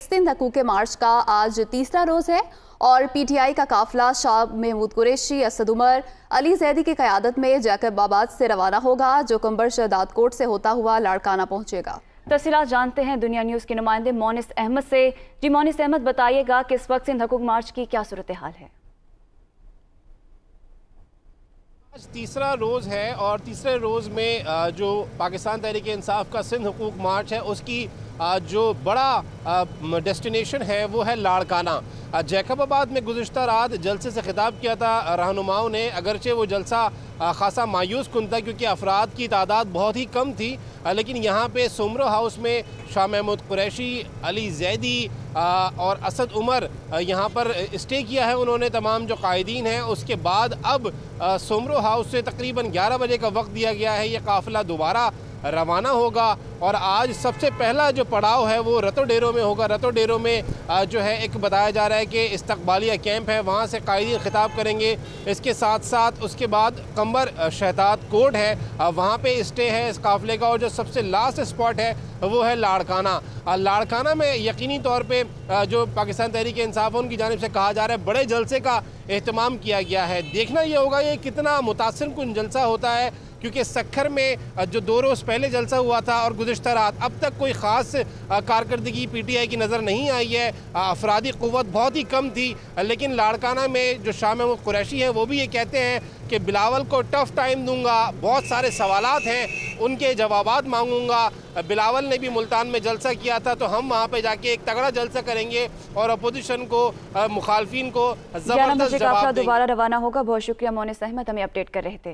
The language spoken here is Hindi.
सिंध हकूक़ मार्च का आज तीसरा रोज है और पीटीआई का काफिला शाह महमूद कुरैशी, असद उमर, अली जैदी की क़यादत में जैकबाबाद से रवाना होगा, जो कंबर शहदाद कोट से होता हुआ लाड़काना पहुंचेगा। तफसीलात जानते हैं दुनिया न्यूज़ के नुमाइंदे मोनिस अहमद से। जी मोनिस अहमद, बताइएगा कि इस वक्त सिंध हकूक़ मार्च की क्या सूरत हाल है? आज तीसरा रोज़ है और तीसरे रोज़ में जो पाकिस्तान तहरीक इंसाफ का सिंध हकूक़ मार्च है उसकी जो बड़ा डेस्टिनेशन है वो है लाड़काना। जैकबाबाद में गुज़िश्ता रात जलसे से खिताब किया था रहनुमाओं ने, अगरचे वो जलसा ख़ासा मायूस कुन था क्योंकि अफराद की तादाद बहुत ही कम थी, लेकिन यहाँ पे सोमरो हाउस में शाह महमूद कुरैशी, अली जैदी और असद उमर यहाँ पर स्टे किया है उन्होंने, तमाम जो कायदीन हैं। उसके बाद अब सोमरो हाउस से तकरीबन 11 बजे का वक्त दिया गया है, ये काफ़िला दोबारा रवाना होगा और आज सबसे पहला जो पड़ाव है वो रतो डेरो में होगा। रतो डेरो में जो है एक बताया जा रहा है कि इस्तकबालिया कैंप है, वहाँ से कायदीन खिताब करेंगे। इसके साथ साथ उसके बाद कंबर शहदाद कोट है, वहाँ पे स्टे है इस काफ़िले का, और जो सबसे लास्ट स्पॉट है वो है लाड़काना। लाड़काना में यकीनी तौर पे जो पाकिस्तान तहरीक इंसाफ उनकी जानिब से कहा जा रहा है बड़े जलसे का एहतमाम किया गया है। देखना ये होगा ये कितना मुतासिर कुन जलसा होता है, क्योंकि सक्खर में जो 2 रोज़ पहले जलसा हुआ था और गुज़िश्ता रात अब तक कोई ख़ास कारकर्दगी पीटीआई की नज़र नहीं आई है। अफरादी क़ुव्वत बहुत ही कम थी, लेकिन लाड़काना में जो शाह महमूद कुरैशी हैं वो भी ये कहते हैं कि बिलावल को टफ़ टाइम दूंगा, बहुत सारे सवालात हैं उनके जवाबात मांगूंगा। बिलावल ने भी मुल्तान में जलसा किया था, तो हम वहाँ पे जाके एक तगड़ा जलसा करेंगे और अपोजिशन को, मुखालफिन को ज़बरदस्त जवाब देंगे। दोबारा रवाना होगा। बहुत शुक्रिया मोनिस अहमद, हमें अपडेट कर रहे थे।